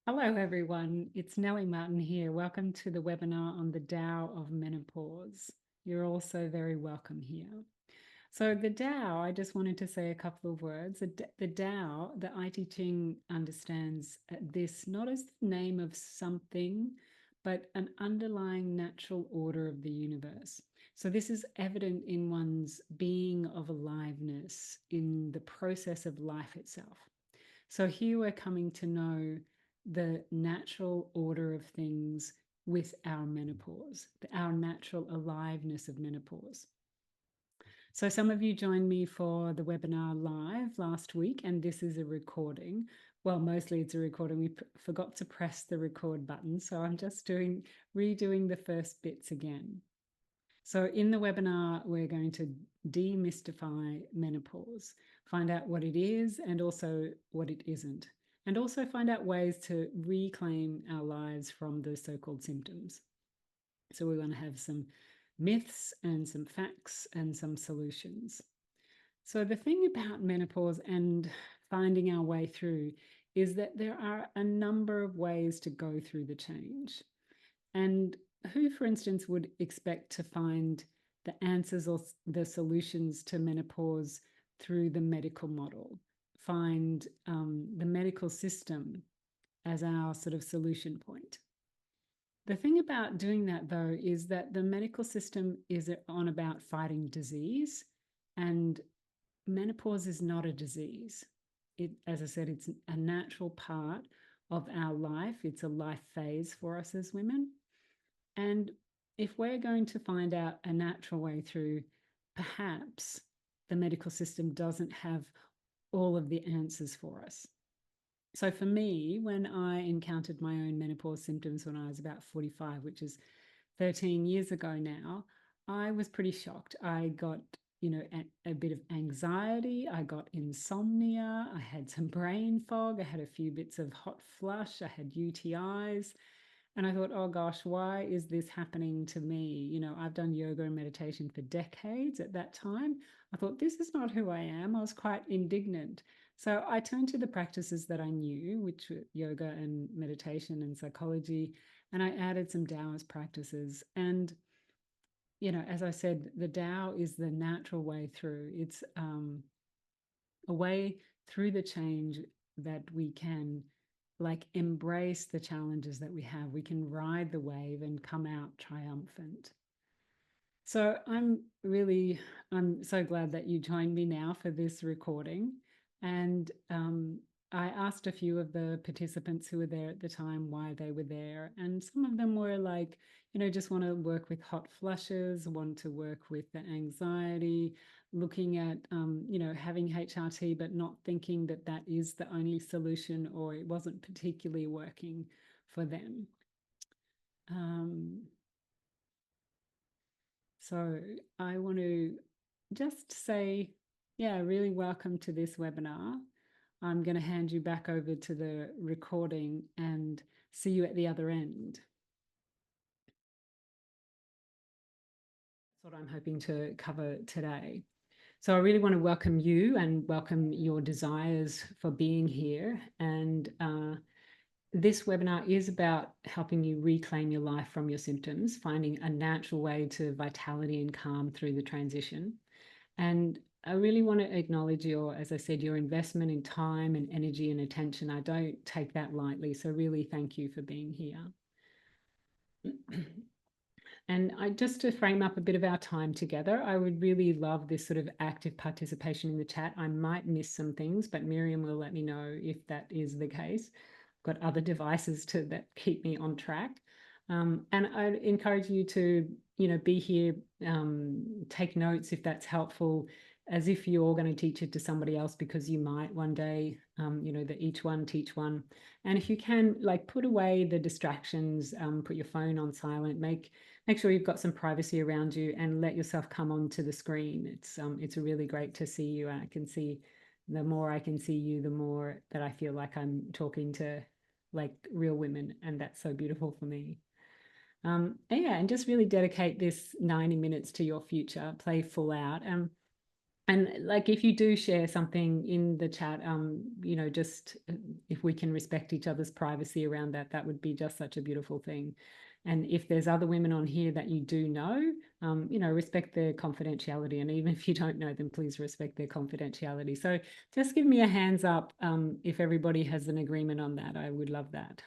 Hello, everyone. It's NeLi Martin here. Welcome to the webinar on the Tao of Menopause. You're also very welcome here. So the Tao, I just wanted to say a couple of words. The Tao, the I Ching understands this not as the name of something, but an underlying natural order of the universe. So this is evident in one's being of aliveness, in the process of life itself. So here we're coming to know the natural order of things with our menopause, our natural aliveness of menopause. So some of you joined me for the webinar live last week, and this is a recording. Well, mostly it's a recording. We forgot to press the record button, so I'm just redoing the first bits again. So in the webinar, we're going to demystify menopause, find out what it is and also what it isn't, and also find out ways to reclaim our lives from the so-called symptoms. So we're going to have some myths and some facts and some solutions. So the thing about menopause and finding our way through is that there are a number of ways to go through the change. And who, for instance, would expect to find the answers or the solutions to menopause through the medical model, find the medical system as our sort of solution point? The thing about doing that, though, is that the medical system is on about fighting disease, and menopause is not a disease. As I said, it's a natural part of our life. It's a life phase for us as women. And if we're going to find out a natural way through, perhaps the medical system doesn't have all of the answers for us. So for me, when I encountered my own menopause symptoms when I was about 45, which is 13 years ago now, I was pretty shocked. I got, a bit of anxiety. I got insomnia. I had some brain fog. I had a few bits of hot flush. I had UTIs. And I thought, oh gosh, why is this happening to me? I've done yoga and meditation for decades at that time. I thought, this is not who I am. I was quite indignant. So I turned to the practices that I knew, which were yoga and meditation and psychology. And I added some Taoist practices. And, as I said, the Tao is the natural way through. It's a way through the change that we can like embrace the challenges that we have. We can ride the wave and come out triumphant. So I'm so glad that you joined me now for this recording. And I asked a few of the participants who were there at the time why they were there. And some of them were like, just want to work with hot flushes, want to work with the anxiety, looking at, having HRT, but not thinking that that is the only solution or it wasn't particularly working for them. So I want to just say, yeah, really welcome to this webinar. I'm going to hand you back over to the recording and see you at the other end. That's what I'm hoping to cover today. So I really want to welcome you and welcome your desires for being here. And this webinar is about helping you reclaim your life from your symptoms, finding a natural way to vitality and calm through the transition. And I really want to acknowledge as I said, your investment in time and energy and attention. I don't take that lightly. So really thank you for being here. And just to frame up a bit of our time together, I would really love this sort of active participation in the chat. I might miss some things, but Miriam will let me know if that is the case. I've got other devices that keep me on track. And I'd encourage you to, be here, take notes if that's helpful, as if you're going to teach it to somebody else, because you might one day, that each one teach one. And if you can, like, put away the distractions, put your phone on silent, make sure you've got some privacy around you, and let yourself come onto the screen. It's really great to see you. I can see, the more I can see you, the more that I feel like I'm talking to like real women, and that's so beautiful for me. And just really dedicate this 90 minutes to your future, play full out. And like, if you do share something in the chat, just if we can respect each other's privacy around that, that would be just such a beautiful thing. And if there's other women on here that you do know, respect their confidentiality. And even if you don't know them, please respect their confidentiality. So just give me a hands up if everybody has an agreement on that. I would love that.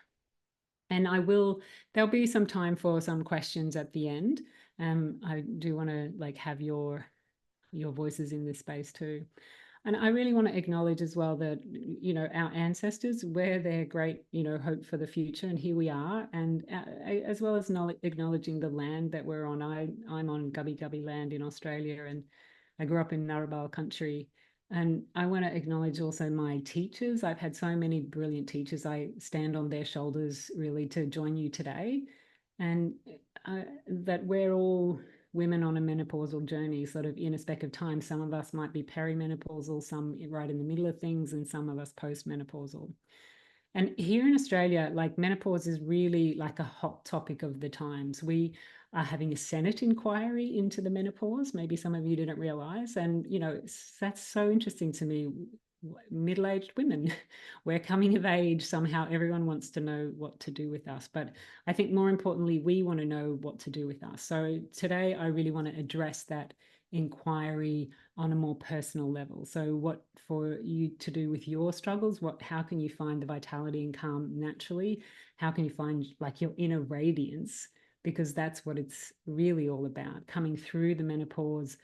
And there'll be some time for some questions at the end. I do want to have your voices in this space too. And I really want to acknowledge as well that, our ancestors were their great, hope for the future. And here we are. And as well as acknowledging the land that we're on. I'm on Gubbi Gubbi land in Australia, and I grew up in Narrabal country. And I want to acknowledge also my teachers. I've had so many brilliant teachers. I stand on their shoulders really to join you today. And that we're all women on a menopausal journey, sort of in a speck of time. Some of us might be perimenopausal, some right in the middle of things, and some of us postmenopausal. And here in Australia, menopause is really like a hot topic of the times. We are having a Senate inquiry into the menopause. Maybe some of you didn't realize. And, that's so interesting to me. Middle-aged women, we're coming of age. Somehow everyone wants to know what to do with us. But I think more importantly, we want to know what to do with us. So today I really want to address that inquiry on a more personal level. So what for you to do with your struggles, how can you find the vitality and calm naturally? How can you find your inner radiance? Because that's what it's really all about, coming through the menopause,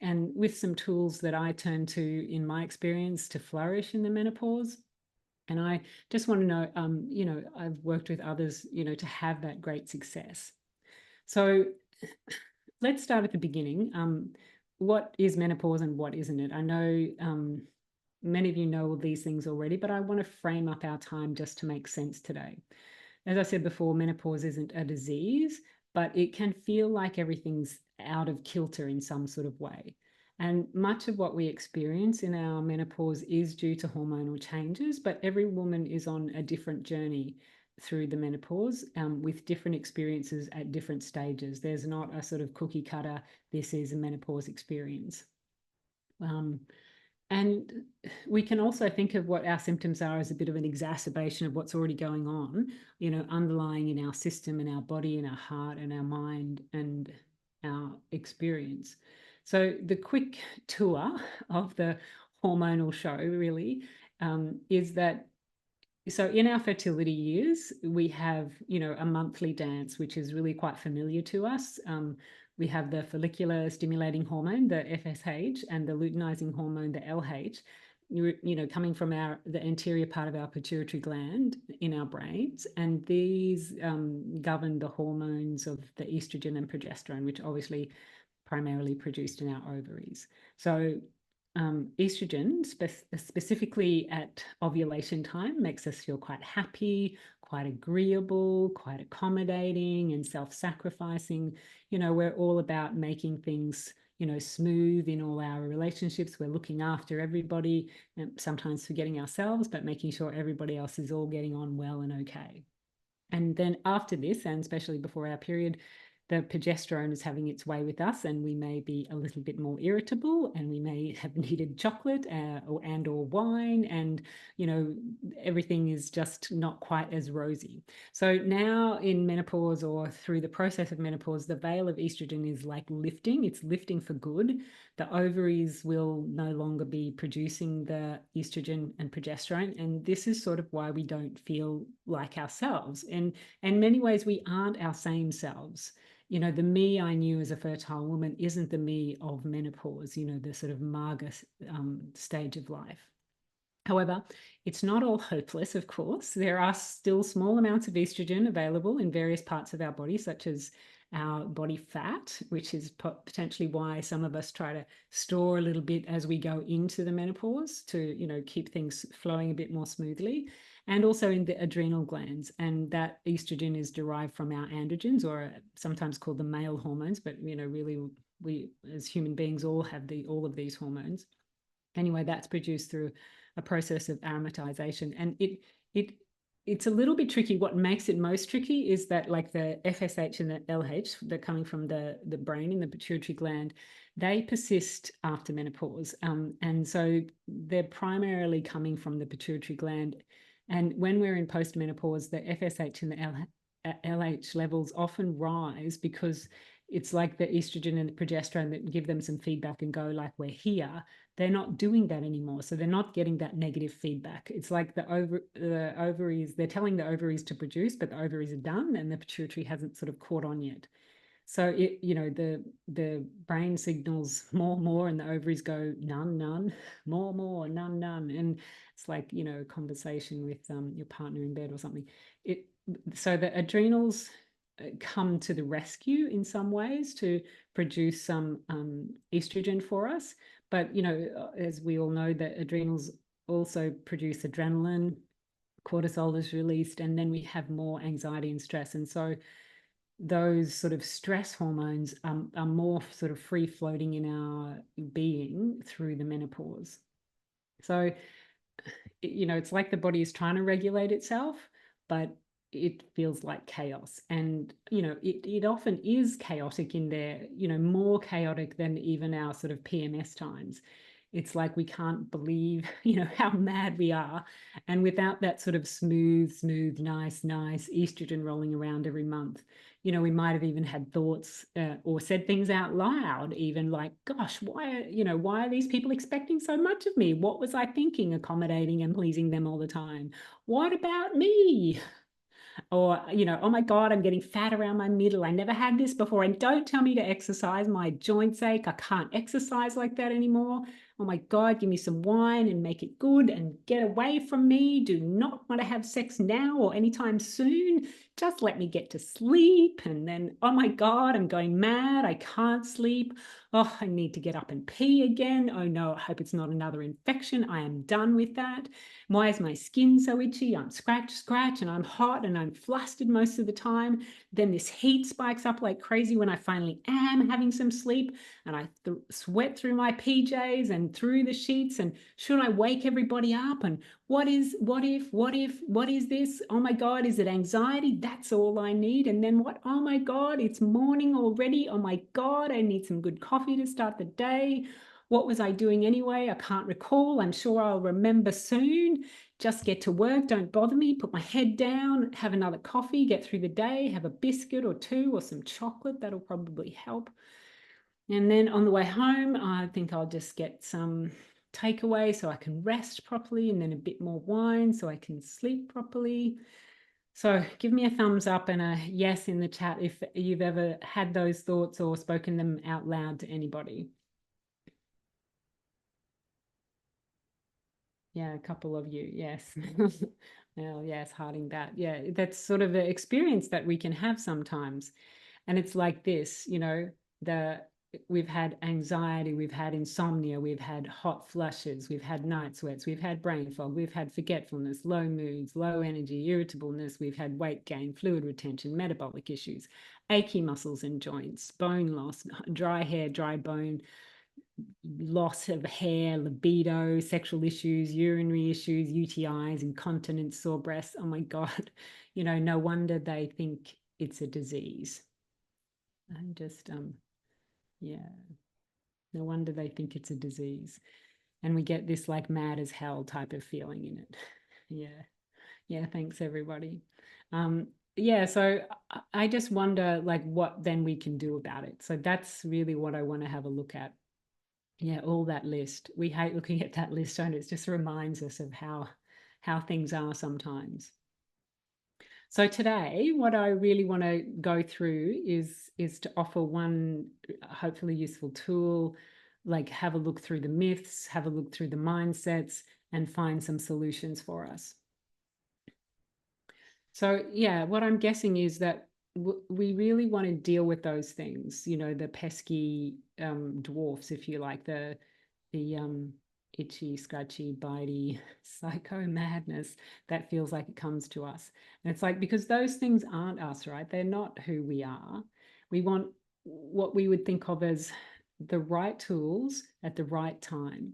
and with some tools that I turn to in my experience to flourish in the menopause. And I just want to know, I've worked with others, to have that great success. So let's start at the beginning. What is menopause and what isn't it? I know many of you know all these things already, but I want to frame up our time just to make sense today. As I said before, menopause isn't a disease, but it can feel like everything's out of kilter in some sort of way. And much of what we experience in our menopause is due to hormonal changes, but every woman is on a different journey through the menopause with different experiences at different stages. There's not a sort of cookie cutter, this is a menopause experience. And we can also think of what our symptoms are as a bit of an exacerbation of what's already going on, underlying in our system and our body and our heart and our mind and our experience. So the quick tour of the hormonal show really is that, so in our fertility years, we have, a monthly dance, which is really quite familiar to us. We have the follicular stimulating hormone, the FSH, and the luteinizing hormone, the LH, coming from the anterior part of our pituitary gland in our brains. And these govern the hormones of the estrogen and progesterone, which obviously primarily produced in our ovaries. So estrogen, specifically at ovulation time, makes us feel quite happy, quite agreeable, quite accommodating, and self-sacrificing. We're all about making things, smooth in all our relationships. We're looking after everybody, and sometimes forgetting ourselves, but making sure everybody else is all getting on well and okay. And then after this, and especially before our period, the progesterone is having its way with us, and we may be a little bit more irritable, and we may have needed chocolate or wine, and everything is just not quite as rosy. So now in menopause, or through the process of menopause, the veil of estrogen is lifting. It's lifting for good. The ovaries will no longer be producing the estrogen and progesterone, and this is sort of why we don't feel like ourselves. And in many ways, we aren't our same selves. The me I knew as a fertile woman isn't the me of menopause, the sort of Marga stage of life. However, it's not all hopeless, of course. There are still small amounts of estrogen available in various parts of our body, such as our body fat, which is potentially why some of us try to store a little bit as we go into the menopause to, keep things flowing a bit more smoothly, and also in the adrenal glands. And that estrogen is derived from our androgens, or sometimes called the male hormones, but, really we as human beings all have all of these hormones. Anyway, that's produced through a process of aromatization, and it it's a little bit tricky. What makes it most tricky is that like the FSH and the LH, they're coming from the brain in the pituitary gland, they persist after menopause. And so they're primarily coming from the pituitary gland. And when we're in postmenopause, the FSH and the LH levels often rise because it's like the estrogen and the progesterone that give them some feedback and go like, we're here. They're not doing that anymore. So they're not getting that negative feedback. It's like the ovaries, they're telling the ovaries to produce, but the ovaries are done and the pituitary hasn't sort of caught on yet. So it, the brain signals more, and the ovaries go none, more, none. And it's like, a conversation with your partner in bed or something. So the adrenals come to the rescue in some ways to produce some estrogen for us. But, as we all know, the adrenals also produce adrenaline, cortisol is released, and then we have more anxiety and stress. And so those sort of stress hormones are more sort of free floating in our being through the menopause. So, it's like the body is trying to regulate itself, but it feels like chaos. And, it often is chaotic in there, more chaotic than even our sort of PMS times. It's like we can't believe, how mad we are. And without that sort of smooth, nice estrogen rolling around every month, we might have even had thoughts or said things out loud, even like, gosh, why are these people expecting so much of me? What was I thinking, accommodating and pleasing them all the time? What about me? Or, oh my God, I'm getting fat around my middle. I never had this before. And don't tell me to exercise. My joints ache. I can't exercise like that anymore. Oh my God, give me some wine and make it good and get away from me. Do not want to have sex now or anytime soon. Just let me get to sleep. And then, oh my God, I'm going mad. I can't sleep. Oh, I need to get up and pee again. Oh no, I hope it's not another infection. I am done with that. Why is my skin so itchy? I'm scratch, and I'm hot and I'm flustered most of the time. Then this heat spikes up like crazy when I finally am having some sleep, and I sweat through my PJs and through the sheets. And should I wake everybody up? And what is this? Oh my God, is it anxiety? That's all I need. And then what? Oh my God, it's morning already. Oh my God, I need some good coffee to start the day. What was I doing anyway? I can't recall. I'm sure I'll remember soon. Just get to work. Don't bother me. Put my head down, have another coffee, get through the day, have a biscuit or two or some chocolate. That'll probably help. And then on the way home, I think I'll just get some takeaway so I can rest properly, and then a bit more wine so I can sleep properly. So give me a thumbs up and a yes in the chat if you've ever had those thoughts or spoken them out loud to anybody. Yeah, a couple of you, yes. Well, yes, hearting that. Yeah, that's sort of an experience that we can have sometimes. And it's like this, we've had anxiety, we've had insomnia, we've had hot flushes, we've had night sweats, we've had brain fog, we've had forgetfulness, low moods, low energy, irritableness, we've had weight gain, fluid retention, metabolic issues, achy muscles and joints, bone loss, dry hair, dry bone, loss of hair, libido, sexual issues, urinary issues, UTIs, incontinence, sore breasts. Oh my God, no wonder they think it's a disease. And just, yeah, no wonder they think it's a disease. And we get this like mad as hell type of feeling in it. Yeah. Yeah. Thanks, everybody. Yeah. So I just wonder like what then we can do about it. So that's really what I want to have a look at. Yeah, all that list. We hate looking at that list, and it just reminds us of how things are sometimes. So today, what I really want to go through is to offer one hopefully useful tool, like have a look through the myths, have a look through the mindsets, and find some solutions for us. So yeah, what I'm guessing is that we really want to deal with those things, the pesky dwarfs, if you like, the itchy, scratchy, bitey, psycho madness that feels like it comes to us. And it's like, because those things aren't us, right? They're not who we are. We want what we would think of as the right tools at the right time.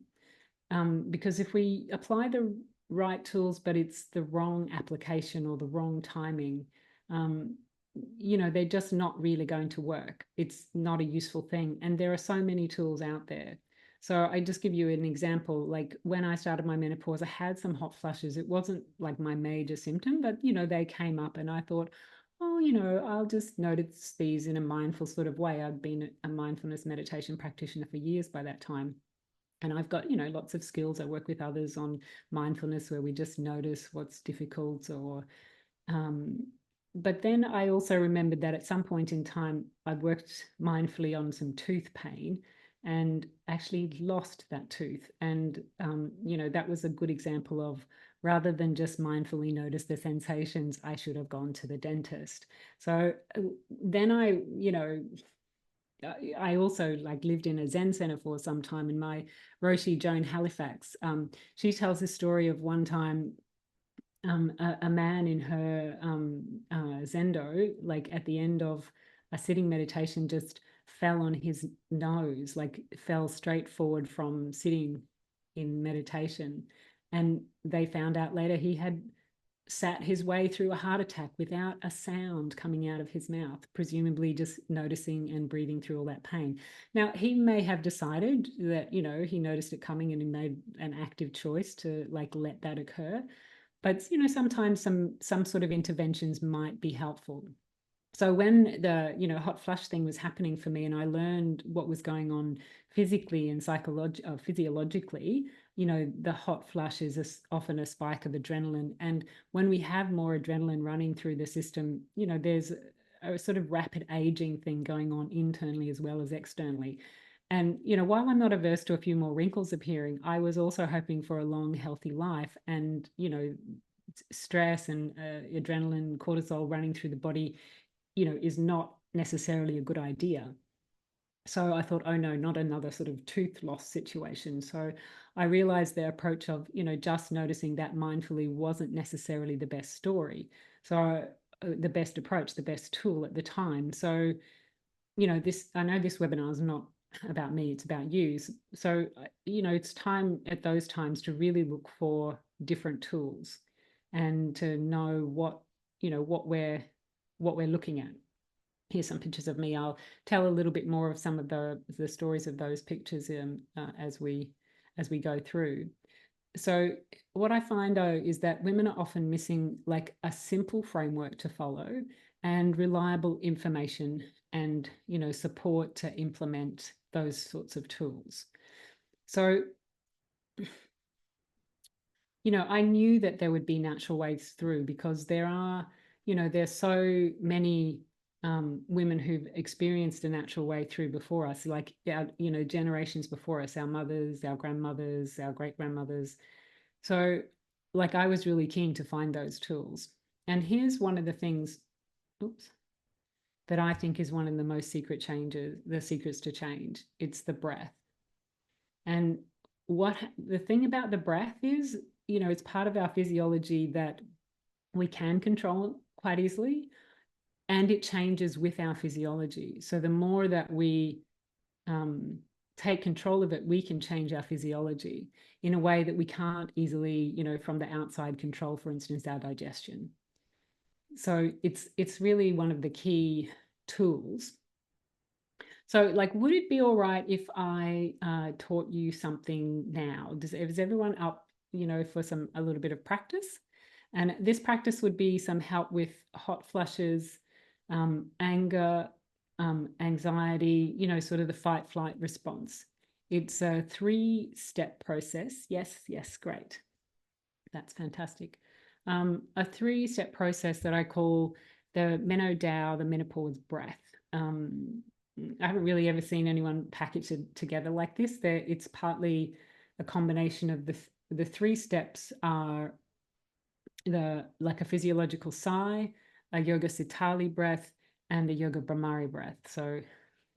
Because if we apply the right tools, but it's the wrong application or the wrong timing. Um, they're just not really going to work. It's not a useful thing. And there are so many tools out there. So I just give you an example. Like when I started my menopause, I had some hot flushes. It wasn't like my major symptom, but they came up and I thought, oh, I'll just notice these in a mindful sort of way. I'd been a mindfulness meditation practitioner for years by that time. And I've got, lots of skills. I work with others on mindfulness where we just notice what's difficult or um, but then I also remembered that at some point in time, I'd worked mindfully on some tooth pain and actually lost that tooth. And, that was a good example of rather than just mindfully notice the sensations, I should have gone to the dentist. So then I also like lived in a Zen center for some time, and my Roshi Joan Halifax, she tells the story of one time a man in her Zendo, like at the end of a sitting meditation, just fell on his nose, like fell straight forward from sitting in meditation. And they found out later he had sat his way through a heart attack without a sound coming out of his mouth, presumably just noticing and breathing through all that pain. Now, he may have decided that, he noticed it coming and he made an active choice to like let that occur. But sometimes some sort of interventions might be helpful. So when the hot flush thing was happening for me and I learned what was going on physically and physiologically, the hot flush is often a spike of adrenaline. And when we have more adrenaline running through the system, there's a sort of rapid aging thing going on internally as well as externally. And while I'm not averse to a few more wrinkles appearing, I was also hoping for a long, healthy life. And stress and adrenaline, cortisol running through the body, is not necessarily a good idea. So I thought, oh no, not another sort of tooth loss situation. So I realized the approach of, just noticing that mindfully wasn't necessarily the best story. So the best approach, the best tool at the time. So I know this webinar is not about me, it's about you. So, it's time at those times to really look for different tools and to know what we're looking at. Here's some pictures of me. I'll tell a little bit more of some of the stories of those pictures as we go through. So what I find though is that women are often missing like a simple framework to follow and reliable information and support to implement those sorts of tools. So I knew that there would be natural ways through because there's so many women who've experienced a natural way through before us, like generations before us, our mothers, our grandmothers, our great grandmothers. So like I was really keen to find those tools. And here's one of the things, oops, that I think is one of the most the secrets to change. It's the breath. And what the thing about the breath is, it's part of our physiology that we can control quite easily, and it changes with our physiology. So the more that we take control of it, we can change our physiology in a way that we can't easily, from the outside control, for instance, our digestion. So it's really one of the key tools. So like, would it be all right if I taught you something now? Is everyone up, for a little bit of practice? And this practice would be some help with hot flushes, anger, anxiety, sort of the fight flight response. It's a 3-step process. Yes, great. That's fantastic. A 3-step process that I call the Meno-Dao, the menopause breath. I haven't really ever seen anyone package it together like this. It's partly a combination of the 3 steps are like a physiological sigh, a yoga sitali breath, and a yoga brahmari breath. So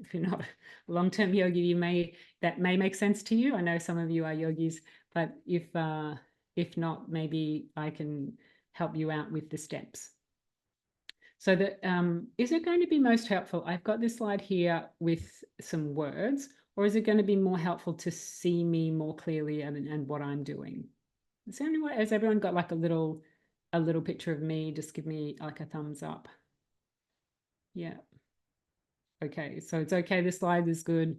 if you're not a long-term yogi, that may make sense to you. I know some of you are yogis, but if not, maybe I can help you out with the steps. So is it going to be most helpful? I've got this slide here with some words, or is it going to be more helpful to see me more clearly and what I'm doing? Is there anyone, has everyone got like a little picture of me? Just give me like a thumbs up. Yeah. Okay. So it's okay. The slide is good.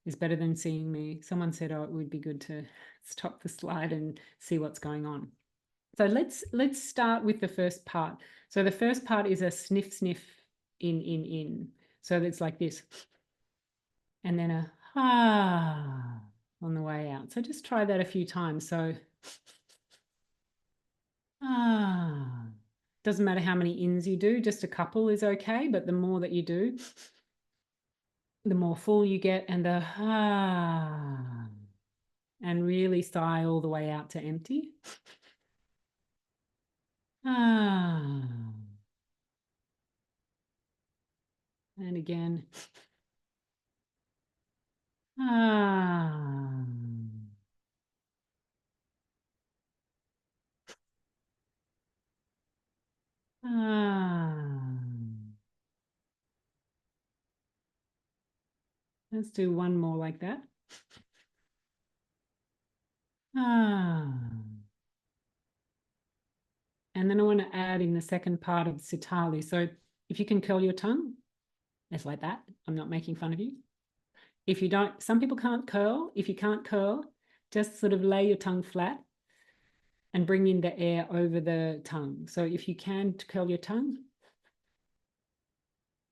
Is better than seeing me. Someone said, oh, it would be good to stop the slide and see what's going on. So let's start with the first part. So the first part is a sniff, sniff, in. So it's like this. And then a ah on the way out. So just try that a few times. So ah. Doesn't matter how many ins you do, just a couple is okay, but the more that you do, the more full you get, and the ah, and really sigh all the way out to empty. Ah, and again. Ah, ah. Let's do one more like that. Ah. And then I want to add in the second part of Sitali. So if you can curl your tongue, it's like that. I'm not making fun of you. If you don't, some people can't curl. If you can't curl, just sort of lay your tongue flat and bring in the air over the tongue. So if you can curl your tongue,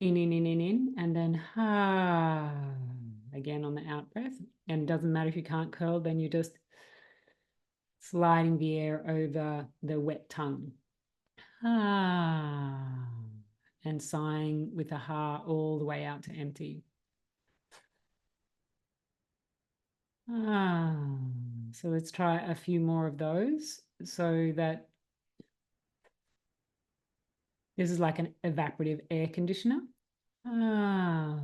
in, and then ha again on the out breath. And it doesn't matter if you can't curl, then you're just sliding the air over the wet tongue. Ah, and sighing with a ha all the way out to empty. Ah, so let's try a few more of those so that this is like an evaporative air conditioner. Ah,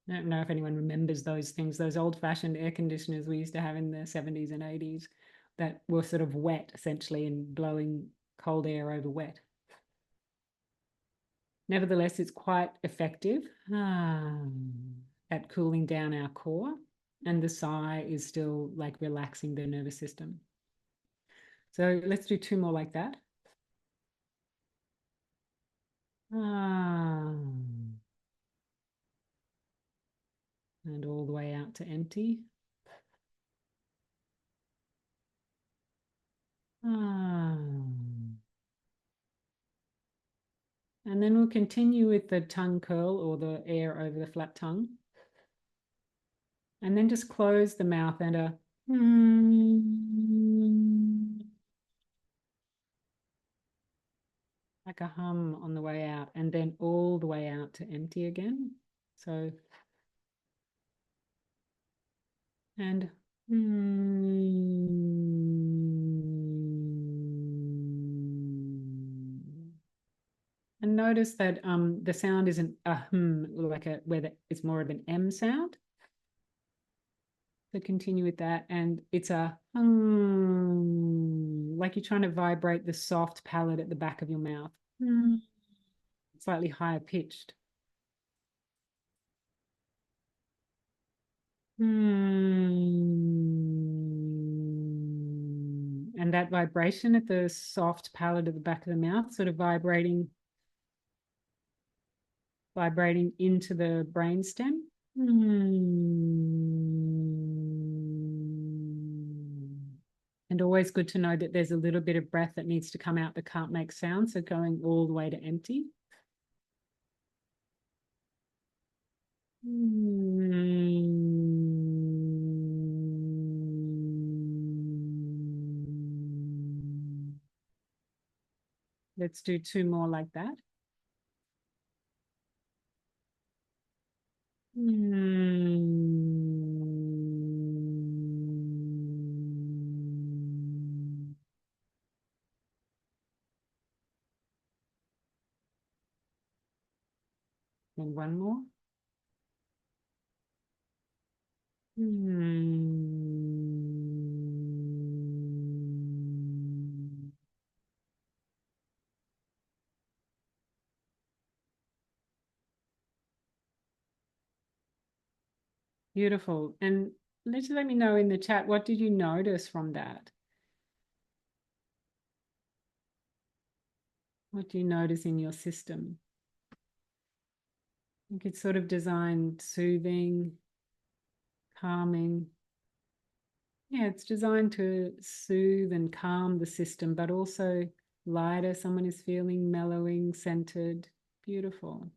I don't know if anyone remembers those things, those old-fashioned air conditioners we used to have in the 70s and 80s that were sort of wet essentially and blowing cold air over wet. Nevertheless, it's quite effective at cooling down our core, and the sigh is still like relaxing the nervous system. So let's do two more like that. And all the way out to empty. And then we'll continue with the tongue curl or the air over the flat tongue. And then just close the mouth and a like a hum on the way out, and then all the way out to empty again. So, and and notice that the sound isn't a like a where it's more of an M sound. So continue with that, and it's a like you're trying to vibrate the soft palate at the back of your mouth. Slightly higher pitched. And that vibration at the soft palate at the back of the mouth, sort of vibrating into the brainstem. And always good to know that there's a little bit of breath that needs to come out that can't make sound. So going all the way to empty. Let's do two more like that. And one more. Beautiful. And let me know in the chat, what did you notice from that? What do you notice in your system? I think it's sort of designed soothing, calming. Yeah, it's designed to soothe and calm the system, but also lighter. Someone is feeling mellowing, centered. Beautiful.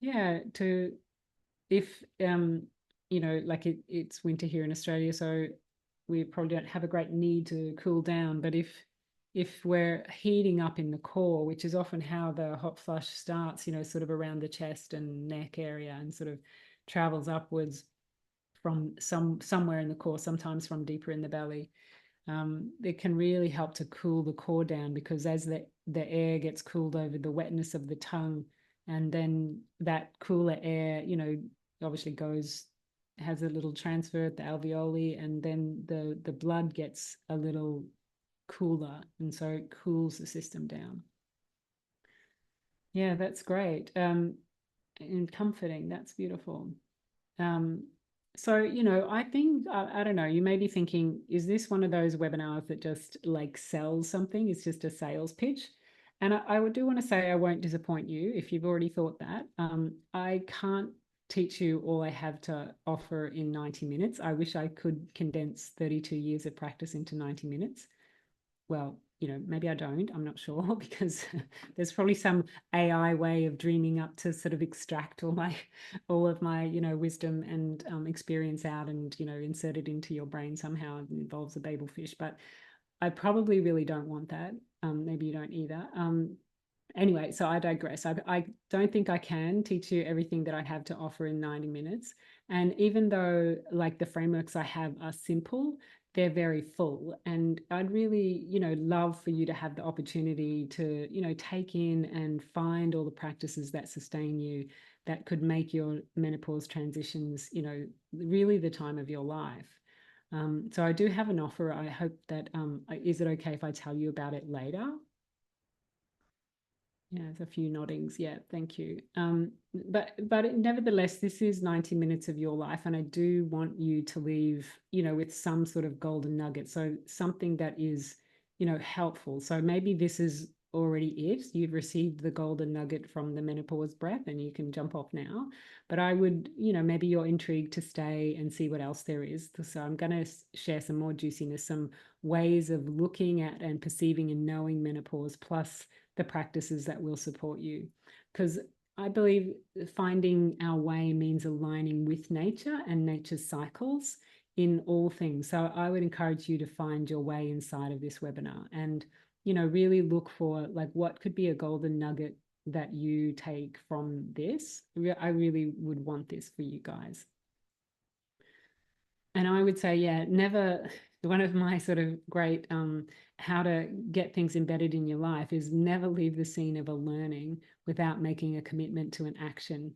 Yeah, to if like it's winter here in Australia, so we probably don't have a great need to cool down. But if we're heating up in the core, which is often how the hot flush starts, sort of around the chest and neck area and sort of travels upwards from somewhere in the core, sometimes from deeper in the belly. It can really help to cool the core down, because as the air gets cooled over the wetness of the tongue, and then that cooler air, obviously has a little transfer at the alveoli, and then the blood gets a little cooler, and so it cools the system down. Yeah, that's great. And comforting. That's beautiful. Um, so, I think, I don't know, you may be thinking, is this one of those webinars that just like sells something? It's just a sales pitch. And I would do want to say I won't disappoint you if you've already thought that. I can't teach you all I have to offer in 90 minutes. I wish I could condense 32 years of practice into 90 minutes. Well, maybe I don't, I'm not sure, because there's probably some AI way of dreaming up to sort of extract all of my, wisdom and experience out and, insert it into your brain somehow. It involves a babel fish, but I probably really don't want that. Maybe you don't either. Anyway, so I digress. I don't think I can teach you everything that I have to offer in 90 minutes. And even though like the frameworks I have are simple, they're very full. And I'd really, love for you to have the opportunity to, take in and find all the practices that sustain you, that could make your menopause transitions, really the time of your life. So I do have an offer. I hope that, is it okay if I tell you about it later? Yeah, there's a few noddings. Yeah, thank you. But nevertheless, this is 90 minutes of your life, and I do want you to leave, with some sort of golden nugget. So something that is, helpful. So maybe this is already it. You've received the golden nugget from the menopause breath, and you can jump off now. But I would, maybe you're intrigued to stay and see what else there is. So I'm going to share some more juiciness, some ways of looking at and perceiving and knowing menopause, plus the practices that will support you. Because I believe finding our way means aligning with nature and nature's cycles in all things. So I would encourage you to find your way inside of this webinar and, really look for like what could be a golden nugget that you take from this. I really would want this for you guys. And I would say, yeah, never, one of my sort of great how to get things embedded in your life is never leave the scene of a learning without making a commitment to an action,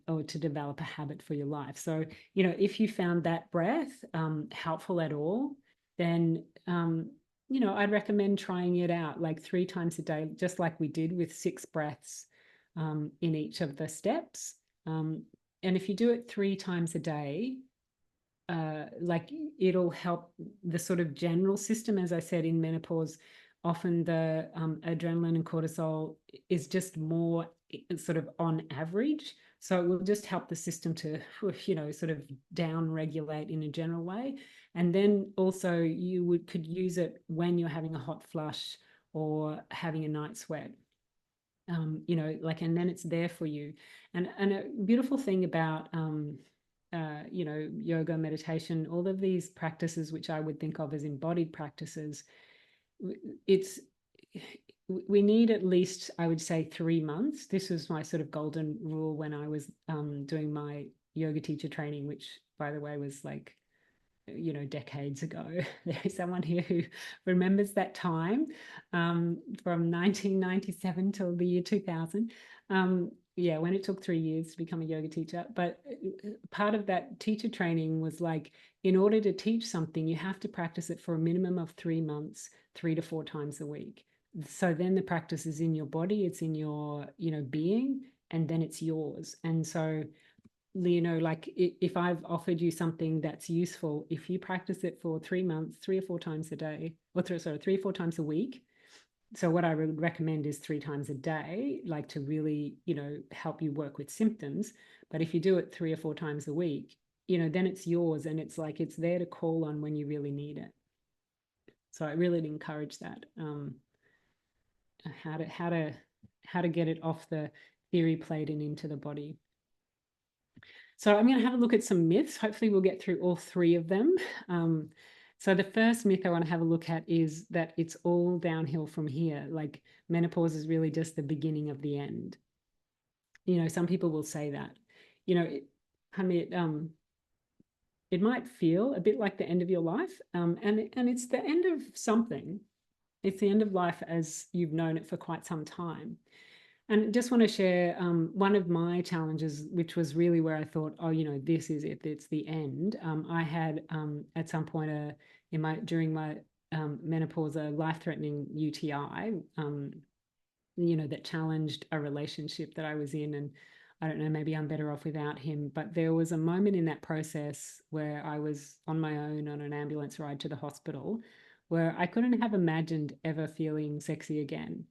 or to develop a habit for your life. So, if you found that breath helpful at all, then, I'd recommend trying it out like 3 times a day, just like we did with 6 breaths in each of the steps. And if you do it 3 times a day, like it'll help the sort of general system. As I said, in menopause, often the adrenaline and cortisol is just more sort of on average. So it will just help the system to, sort of down regulate in a general way. And then also you could use it when you're having a hot flush or having a night sweat. And then it's there for you. And a beautiful thing about yoga, meditation, all of these practices, which I would think of as embodied practices, it's we need at least, I would say, 3 months. This was my sort of golden rule when I was doing my yoga teacher training, which, by the way, was like, decades ago. There is someone here who remembers that time from 1997 till the year 2000. Yeah, when it took 3 years to become a yoga teacher. But part of that teacher training was like, in order to teach something, you have to practice it for a minimum of 3 months, 3 to 4 times a week. So then the practice is in your body, it's in your, being, and then it's yours. And so, like if I've offered you something that's useful, if you practice it for 3 months, 3 or 4 times a day, or sorry, 3 or 4 times a week, So what I would recommend is 3 times a day, like to really, help you work with symptoms. But if you do it 3 or 4 times a week, then it's yours, and it's like it's there to call on when you really need it. So I really encourage that. How to get it off the theory plate and into the body. So I'm going to have a look at some myths. Hopefully we'll get through all 3 of them. So the first myth I want to have a look at is that it's all downhill from here. Like menopause is really just the beginning of the end. Some people will say that. It might feel a bit like the end of your life, and it's the end of something. It's the end of life as you've known it for quite some time. And just want to share one of my challenges, which was really where I thought, oh, this is it. It's the end. I had at some point during my menopause a life-threatening UTI, that challenged a relationship that I was in, and I don't know, maybe I'm better off without him. But there was a moment in that process where I was on my own on an ambulance ride to the hospital, where I couldn't have imagined ever feeling sexy again.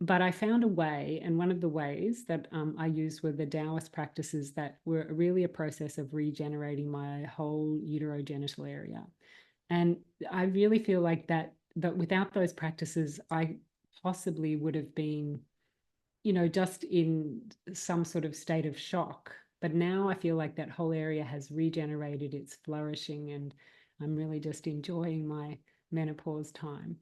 But I found a way, and one of the ways that I used were the Taoist practices that were really a process of regenerating my whole uterogenital area. And I really feel like that without those practices, I possibly would have been, just in some sort of state of shock. But now I feel like that whole area has regenerated, it's flourishing, and I'm really just enjoying my menopause time.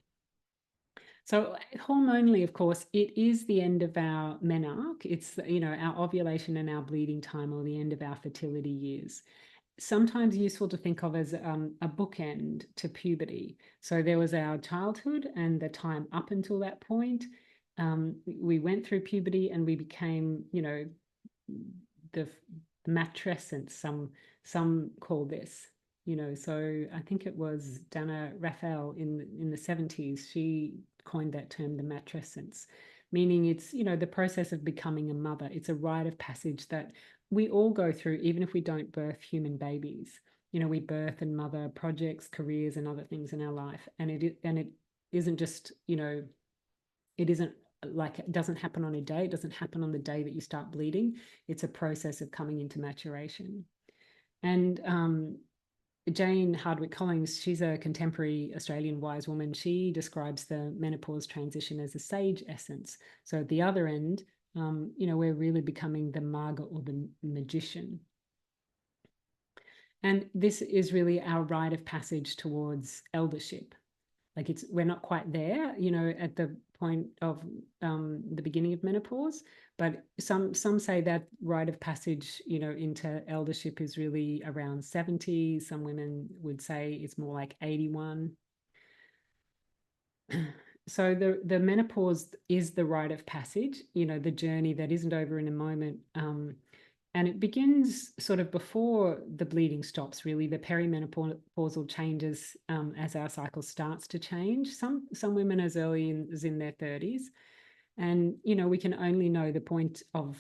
So hormonally, of course, it is the end of our menarche. It's, our ovulation and our bleeding time, or the end of our fertility years. Sometimes useful to think of as a bookend to puberty. So there was our childhood and the time up until that point. We went through puberty and we became, the matrescence, some call this. So I think it was Dana Raphael in the 70s. She coined that term, the matrescence, meaning it's, the process of becoming a mother. It's a rite of passage that we all go through, even if we don't birth human babies. We birth and mother projects, careers, and other things in our life, and it isn't just, it isn't like, it doesn't happen on a day. It doesn't happen on the day that you start bleeding. It's a process of coming into maturation. And Jane Hardwicke Collins, she's a contemporary Australian wise woman. She describes the menopause transition as a sage essence. So at the other end, we're really becoming the Maga, or the magician. And this is really our rite of passage towards eldership. Like we're not quite there, at the point of the beginning of menopause, but some say that rite of passage, into eldership is really around 70. Some women would say it's more like 81. So the menopause is the rite of passage, the journey that isn't over in a moment. And it begins sort of before the bleeding stops, really. The perimenopausal changes as our cycle starts to change. Some women as early as in their 30s. And, we can only know the point of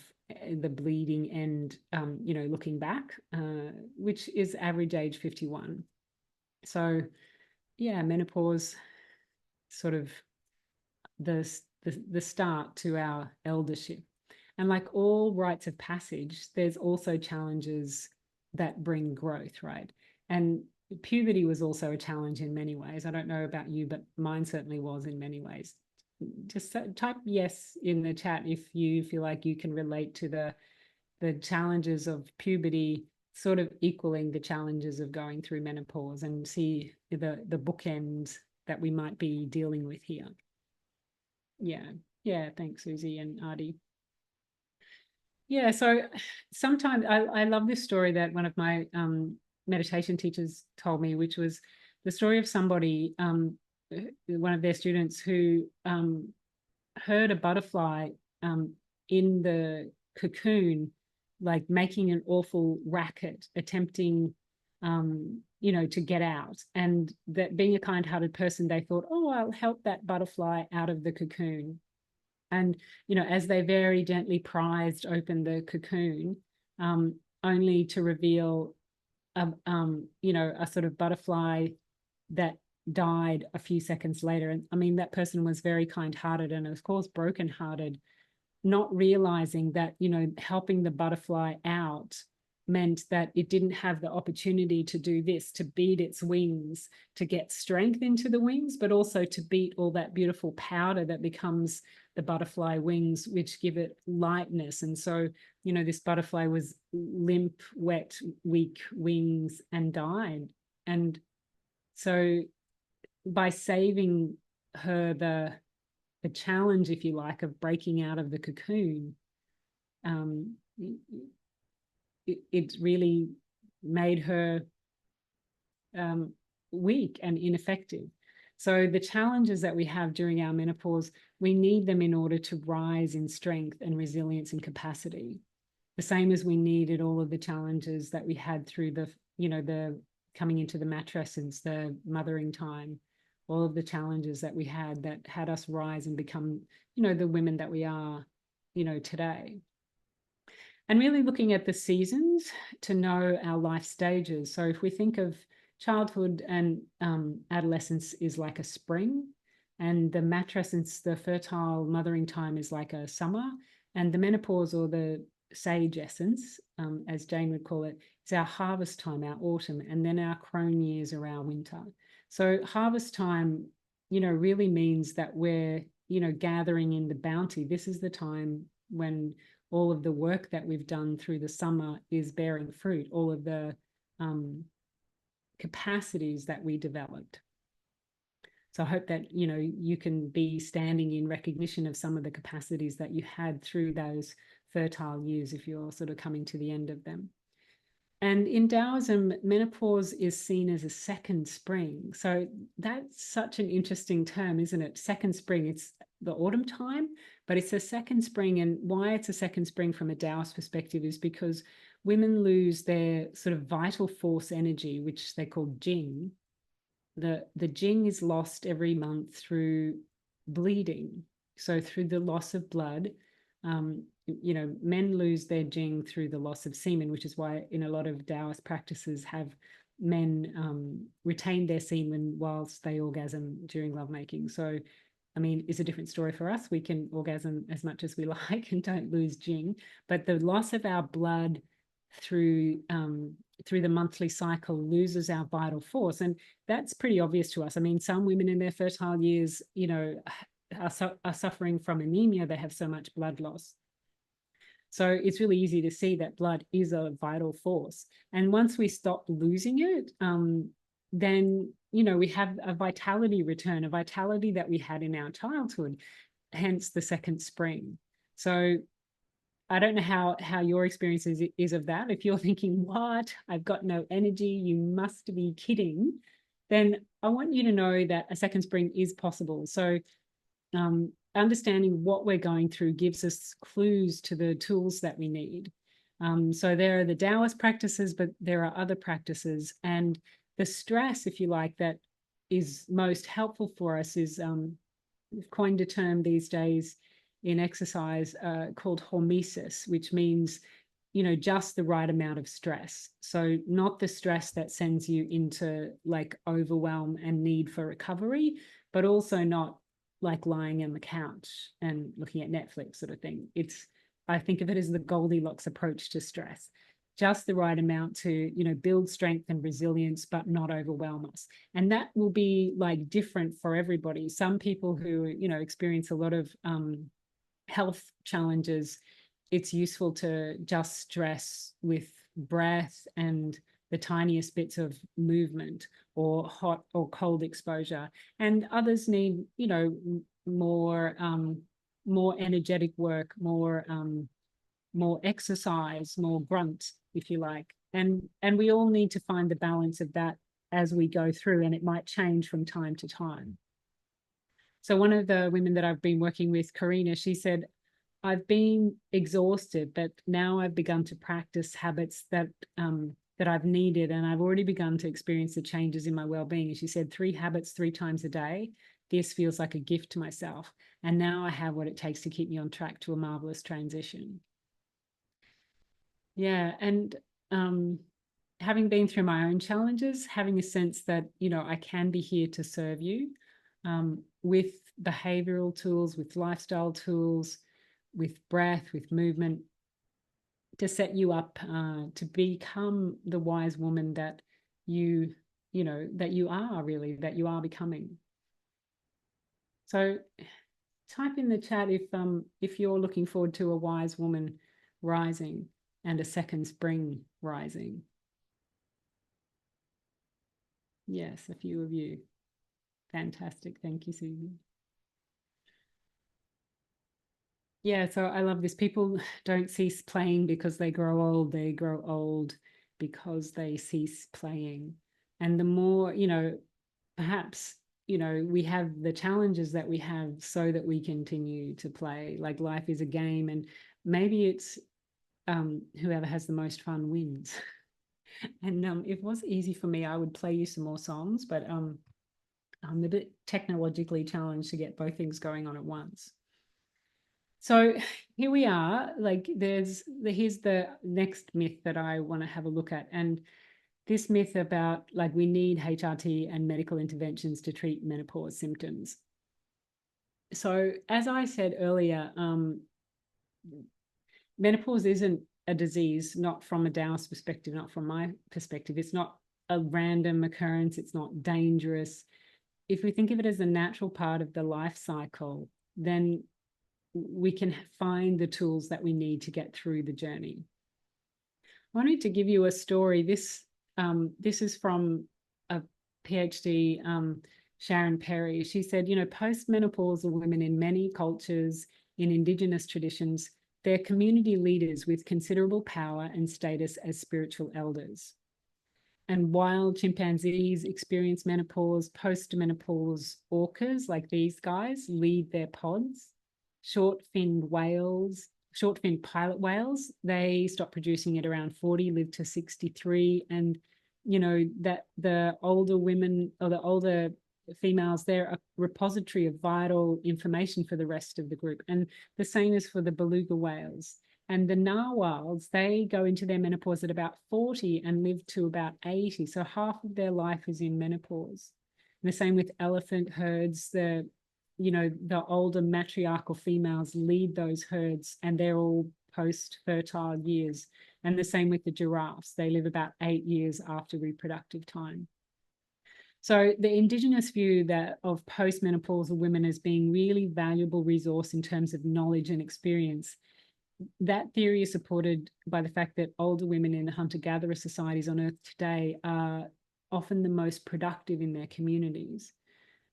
the bleeding end, looking back, which is average age 51. So, yeah, menopause, sort of the start to our eldership. And like all rites of passage, there's also challenges that bring growth, right? And puberty was also a challenge in many ways. I don't know about you, but mine certainly was in many ways. Just type yes in the chat if you feel like you can relate to the challenges of puberty sort of equaling the challenges of going through menopause, and see the bookends that we might be dealing with here. Yeah, thanks, Susie and Artie. Yeah, so sometimes I love this story that one of my meditation teachers told me, which was the story of somebody, one of their students, who heard a butterfly in the cocoon, like making an awful racket, attempting, to get out. And that, being a kind-hearted person, they thought, oh, I'll help that butterfly out of the cocoon. And, as they very gently prized open the cocoon, only to reveal, a sort of butterfly that died a few seconds later. And I mean, that person was very kind-hearted and of course broken-hearted, not realizing that, you know, helping the butterfly out meant that it didn't have the opportunity to do this, to beat its wings, to get strength into the wings, but also to beat all that beautiful powder that becomes the butterfly wings, which give it lightness. And so, you know, this butterfly was limp, wet, weak wings and died. And so by saving her the challenge, if you like, of breaking out of the cocoon, um, it really made her weak and ineffective. So the challenges that we have during our menopause, we need them in order to rise in strength and resilience and capacity. The same as we needed all of the challenges that we had through the, you know, the coming into the matrescence, the mothering time, all of the challenges that we had that had us rise and become, you know, the women that we are, you know, today. And really looking at the seasons to know our life stages. So if we think of childhood and adolescence is like a spring, and the matrescence, the fertile mothering time, is like a summer, and the menopause, or the sage essence, as Jane would call it, is our harvest time, our autumn, and then our crone years are our winter. So harvest time, you know, really means that we're, you know, gathering in the bounty. This is the time when all of the work that we've done through the summer is bearing fruit, all of the capacities that we developed. So I hope that, you know, you can be standing in recognition of some of the capacities that you had through those fertile years if you're sort of coming to the end of them. And in Taoism, menopause is seen as a second spring. So that's such an interesting term, isn't it? Second spring, it's the autumn time, but it's a second spring. And why it's a second spring from a Taoist perspective is because women lose their sort of vital force energy, which they call Jing. The Jing is lost every month through bleeding. So through the loss of blood, you know, men lose their Jing through the loss of semen, which is why in a lot of Taoist practices have men retain their semen whilst they orgasm during lovemaking. So, I mean, it's a different story for us. We can orgasm as much as we like and don't lose Jing, but the loss of our blood through through the monthly cycle loses our vital force, and that's pretty obvious to us. I mean, some women in their fertile years, you know, are suffering from anemia. They have so much blood loss. So it's really easy to see that blood is a vital force. And once we stop losing it, then, you know, we have a vitality return, a vitality that we had in our childhood, hence the second spring. So I don't know how your experience is of that. If you're thinking, what, I've got no energy, you must be kidding, then I want you to know that a second spring is possible. So understanding what we're going through gives us clues to the tools that we need. So there are the Taoist practices, but there are other practices. And the stress, if you like, that is most helpful for us is, we've coined a term these days in exercise called hormesis, which means, you know, just the right amount of stress. So not the stress that sends you into like overwhelm and need for recovery, but also not like lying on the couch and looking at Netflix sort of thing. It's, I think of it as the Goldilocks approach to stress. Just the right amount to, you know, build strength and resilience, but not overwhelm us. And that will be like different for everybody. Some people who, you know, experience a lot of health challenges, it's useful to just stress with breath and the tiniest bits of movement or hot or cold exposure. And others need, you know, more more energetic work, more exercise, more grunt, if you like. And we all need to find the balance of that as we go through, and it might change from time to time. So one of the women that I've been working with, Karina, she said, I've been exhausted, but now I've begun to practice habits that that I've needed, and I've already begun to experience the changes in my well-being. And she said, 3 habits 3 times a day. This feels like a gift to myself. And now I have what it takes to keep me on track to a marvelous transition. Yeah. And having been through my own challenges, having a sense that, I can be here to serve you, with behavioral tools, with lifestyle tools, with breath, with movement, to set you up to become the wise woman that that you are, really, that you are becoming. So type in the chat if you're looking forward to a wise woman rising and a second spring rising. Yes, a few of you. Fantastic. Thank you, Susan. Yeah, so I love this. People don't cease playing because they grow old. They grow old because they cease playing. And the more, perhaps, we have the challenges that we have so that we continue to play. Like life is a game, and maybe it's whoever has the most fun wins. And if it was easy for me, I would play you some more songs, but I'm a bit technologically challenged to get both things going on at once. So here we are. Like here's the next myth that I want to have a look at. And this myth about like we need HRT and medical interventions to treat menopause symptoms. So as I said earlier, menopause isn't a disease, not from a Taoist perspective, not from my perspective. It's not a random occurrence. It's not dangerous. If we think of it as a natural part of the life cycle, then we can find the tools that we need to get through the journey. I wanted to give you a story. This is from a PhD, Sharon Perry. She said, postmenopausal women in many cultures, in Indigenous traditions, they're community leaders with considerable power and status as spiritual elders. And while chimpanzees experience menopause, post-menopause orcas, like these guys, lead their pods. Short-finned pilot whales, they stop producing at around 40, live to 63. And, that the older women or the older females, they're a repository of vital information for the rest of the group. And the same is for the beluga whales. And the narwhals, they go into their menopause at about 40 and live to about 80. So half of their life is in menopause. And the same with elephant herds. The older matriarchal females lead those herds, and they're all post-fertile years. And the same with the giraffes. They live about 8 years after reproductive time. So the Indigenous view that of postmenopausal women as being really valuable resource in terms of knowledge and experience, that theory is supported by the fact that older women in hunter-gatherer societies on Earth today are often the most productive in their communities.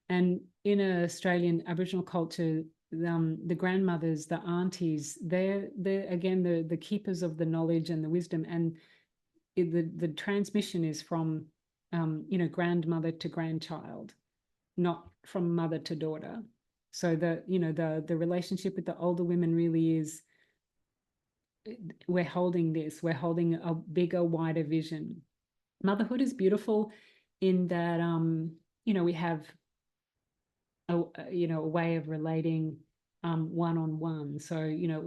And in an Australian Aboriginal culture, the grandmothers, the aunties, they're again the keepers of the knowledge and the wisdom, and the transmission is from grandmother to grandchild, not from mother to daughter. So the relationship with the older women really is, we're holding a bigger, wider vision. Motherhood is beautiful in that we have a way of relating one-on-one. So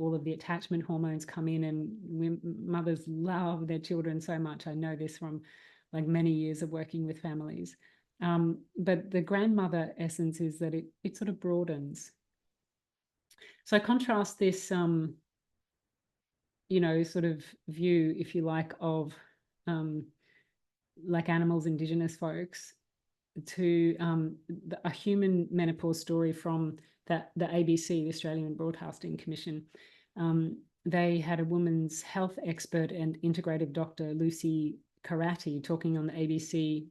all of the attachment hormones come in, and mothers love their children so much. I know this from like many years of working with families. But the grandmother essence is that it sort of broadens. So I contrast this sort of view, if you like, of like animals, Indigenous folks, to a human menopause story from the ABC, the Australian Broadcasting Commission. They had a woman's health expert and integrative doctor, Lucy Karate, talking on the ABC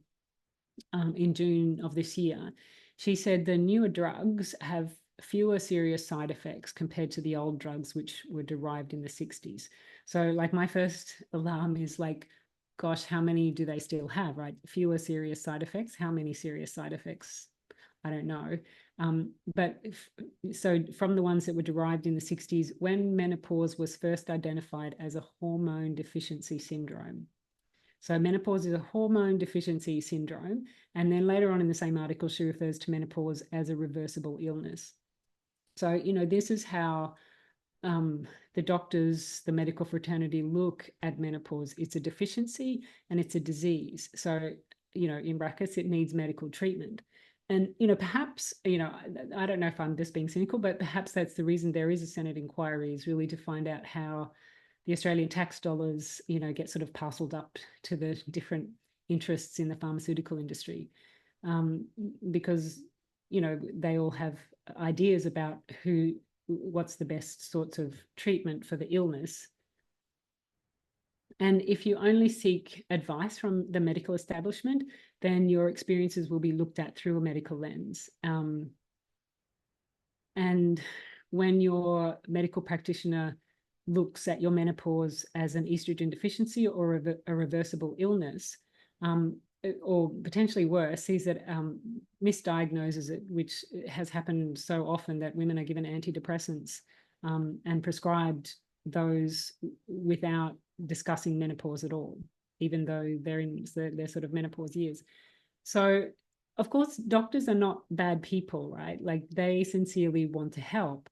in June of this year. She said the newer drugs have fewer serious side effects compared to the old drugs, which were derived in the 60s. So like my first alarm is like, gosh, how many do they still have, right? Fewer serious side effects. How many serious side effects? I don't know. So from the ones that were derived in the 60s, when menopause was first identified as a hormone deficiency syndrome. So menopause is a hormone deficiency syndrome. And then later on in the same article, she refers to menopause as a reversible illness. So, this is how the doctors, the medical fraternity look at menopause. It's a deficiency and it's a disease. So, in brackets, it needs medical treatment. And, perhaps, I don't know if I'm just being cynical, but perhaps that's the reason there is a Senate inquiry, is really to find out how the Australian tax dollars, get sort of parceled up to the different interests in the pharmaceutical industry. Because, they all have ideas about what's the best sorts of treatment for the illness. And if you only seek advice from the medical establishment, then your experiences will be looked at through a medical lens. And when your medical practitioner looks at your menopause as an estrogen deficiency or a reversible illness, or potentially worse, sees it, misdiagnoses it, which has happened so often that women are given antidepressants and prescribed those without discussing menopause at all, even though they're in their sort of menopause years. So, of course, doctors are not bad people, right? Like, they sincerely want to help,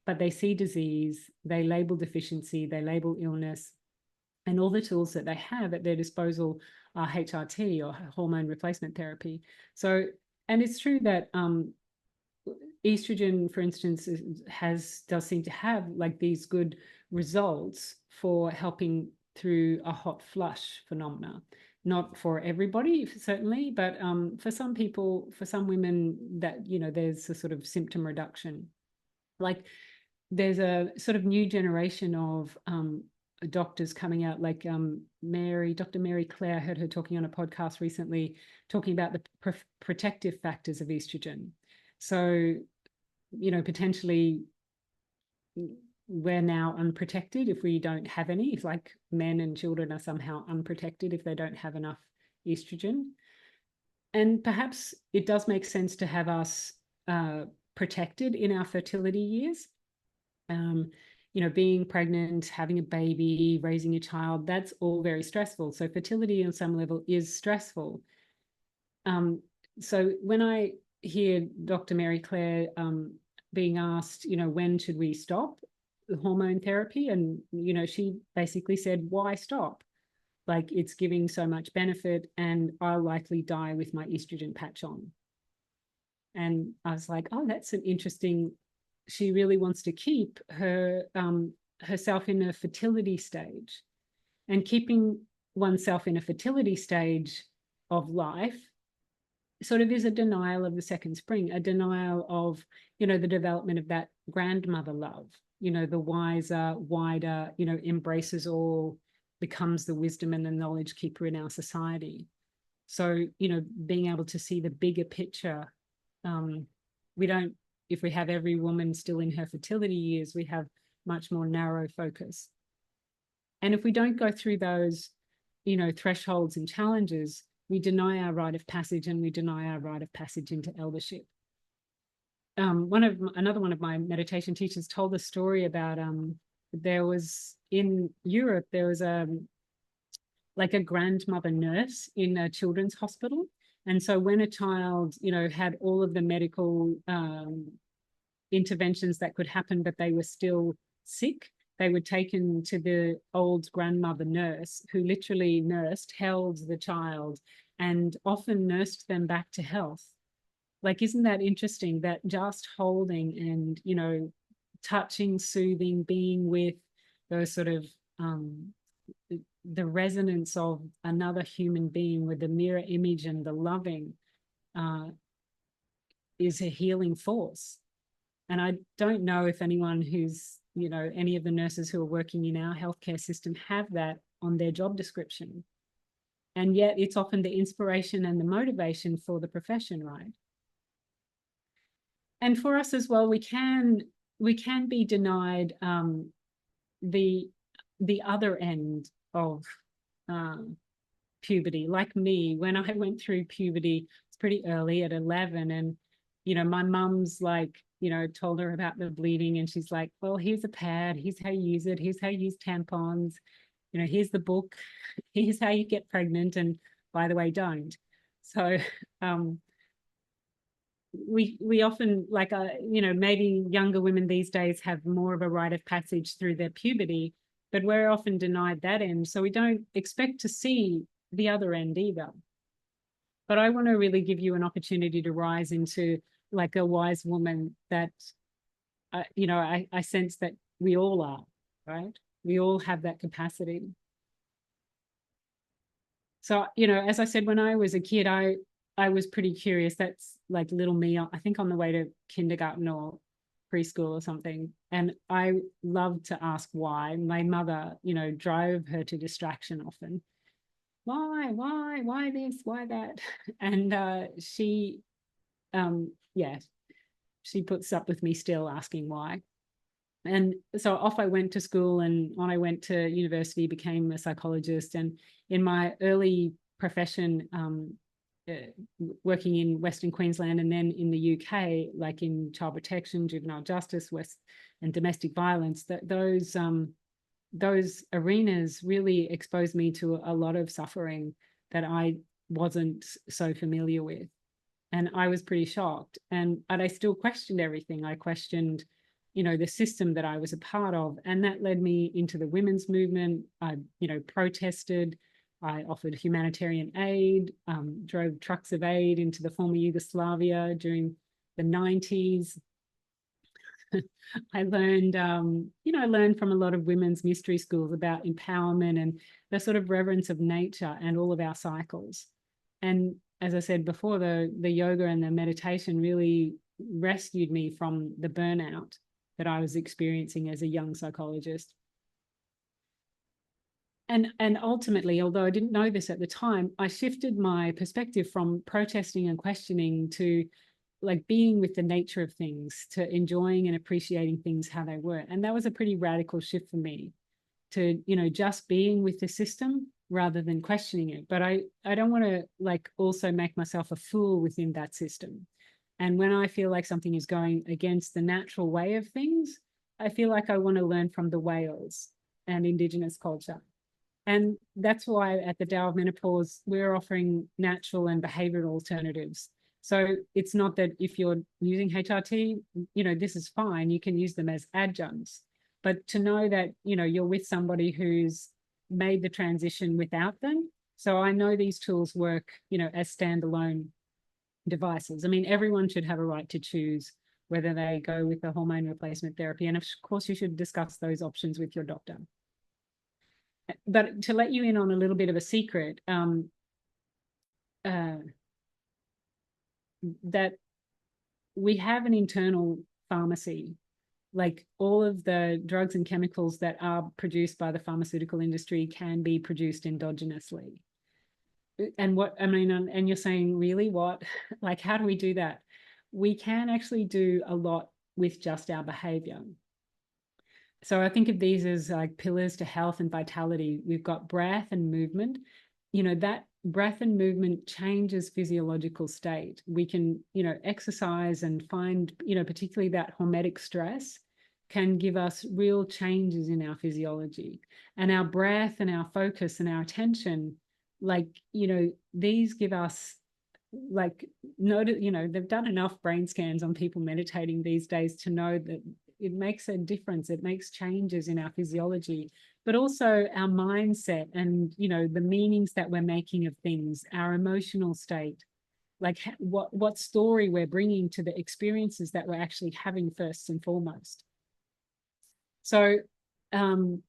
but they see disease, they label deficiency, they label illness, and all the tools that they have at their disposal are HRT, or hormone replacement therapy. So, and it's true that estrogen, for instance, does seem to have like these good results for helping through a hot flush phenomena. Not for everybody, certainly, but for some people, for some women, that there's a sort of symptom reduction. Like, there's a sort of new generation of doctors coming out, like Dr. Mary Claire. I heard her talking on a podcast recently, talking about the protective factors of estrogen. So, potentially we're now unprotected if we don't have any. It's like men and children are somehow unprotected if they don't have enough estrogen. And perhaps it does make sense to have us protected in our fertility years. Being pregnant, having a baby, raising a child, that's all very stressful. So fertility on some level is stressful. So when I hear Dr. Mary Claire being asked, when should we stop the hormone therapy? And, she basically said, why stop? Like, it's giving so much benefit and I'll likely die with my estrogen patch on. And I was like, oh, that's an interesting, she really wants to keep herself in a fertility stage. And keeping oneself in a fertility stage of life sort of is a denial of the second spring, a denial of, the development of that grandmother love, the wiser, wider, embraces all, becomes the wisdom and the knowledge keeper in our society. So, being able to see the bigger picture, we don't, if we have every woman still in her fertility years, we have much more narrow focus. And if we don't go through those, thresholds and challenges, we deny our rite of passage, and we deny our rite of passage into eldership. Another one of my meditation teachers told a story about there was in Europe, there was like a grandmother nurse in a children's hospital. And so when a child, had all of the medical interventions that could happen, but they were still sick, they were taken to the old grandmother nurse, who literally held the child and often nursed them back to health. Like, isn't that interesting that just holding and, touching, soothing, being with those sort of the resonance of another human being with the mirror image and the loving is a healing force. And I don't know if anyone who's, any of the nurses who are working in our healthcare system have that on their job description. And yet it's often the inspiration and the motivation for the profession, right? And for us as well, we can be denied the other end of puberty. Like me, when I went through puberty, it's pretty early at 11, and my mum's like, told her about the bleeding, and she's like, well, here's a pad, here's how you use it, here's how you use tampons, here's the book, here's how you get pregnant, and by the way, don't. So we often, like, maybe younger women these days have more of a rite of passage through their puberty, but we're often denied that end. So we don't expect to see the other end either. But I want to really give you an opportunity to rise into like a wise woman that, I sense that we all are, right? We all have that capacity. So, as I said, when I was a kid, I was pretty curious. That's like little me, I think on the way to kindergarten or preschool or something. And I loved to ask why. My mother, drove her to distraction often. Why this, why that? And yeah, she puts up with me still asking why. And so off I went to school, and when I went to university, became a psychologist. And in my early profession, uh, working in Western Queensland and then in the UK, like in child protection, juvenile justice, and domestic violence, those arenas really exposed me to a lot of suffering that I wasn't so familiar with. And I was pretty shocked. But I still questioned everything. I questioned, the system that I was a part of. And that led me into the women's movement. I, protested. I offered humanitarian aid, drove trucks of aid into the former Yugoslavia during the 90s. I learned from a lot of women's mystery schools about empowerment and the sort of reverence of nature and all of our cycles. And as I said before, the yoga and the meditation really rescued me from the burnout that I was experiencing as a young psychologist. And ultimately, although I didn't know this at the time, I shifted my perspective from protesting and questioning to like being with the nature of things, to enjoying and appreciating things how they were. And that was a pretty radical shift for me, to, just being with the system rather than questioning it. But I don't want to like also make myself a fool within that system. And when I feel like something is going against the natural way of things, I feel like I want to learn from the whales and Indigenous culture. And that's why at the Tao of Menopause, we're offering natural and behavioral alternatives. So it's not that if you're using HRT, this is fine. You can use them as adjuncts. But to know that, you're with somebody who's made the transition without them. So I know these tools work, as standalone devices. I mean, everyone should have a right to choose whether they go with the hormone replacement therapy. And of course, you should discuss those options with your doctor. But to let you in on a little bit of a secret, that we have an internal pharmacy. Like all of the drugs and chemicals that are produced by the pharmaceutical industry can be produced endogenously. And and you're saying, really, what? Like, how do we do that? We can actually do a lot with just our behavior. So I think of these as like pillars to health and vitality. We've got breath and movement. That breath and movement changes physiological state. We can, exercise and find, particularly that hormetic stress can give us real changes in our physiology. And our breath and our focus and our attention, like, these give us like they've done enough brain scans on people meditating these days to know that it makes a difference. It makes changes in our physiology, but also our mindset and, the meanings that we're making of things, our emotional state, like what story we're bringing to the experiences that we're actually having first and foremost. So, of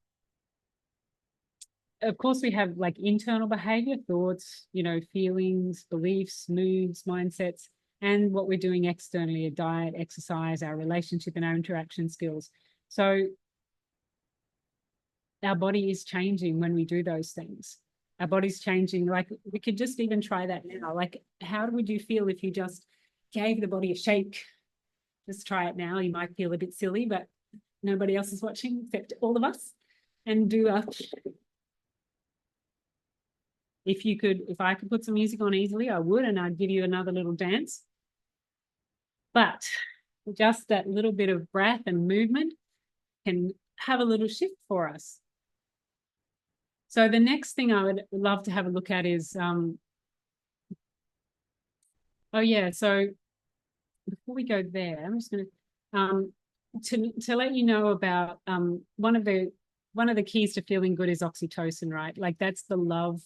course, we have like internal behavior, thoughts, feelings, beliefs, moods, mindsets, and what we're doing externally, a diet, exercise, our relationship, and our interaction skills. So our body is changing when we do those things. Our body's changing. Like we could just even try that now. Like, how would you feel if you just gave the body a shake? Just try it now. You might feel a bit silly, but nobody else is watching except all of us. And do a if I could put some music on easily, I would, and I'd give you another little dance. But just that little bit of breath and movement can have a little shift for us. So the next thing I would love to have a look at is, so before we go there, I'm just going to let you know about one of the keys to feeling good is oxytocin, right? Like that's the love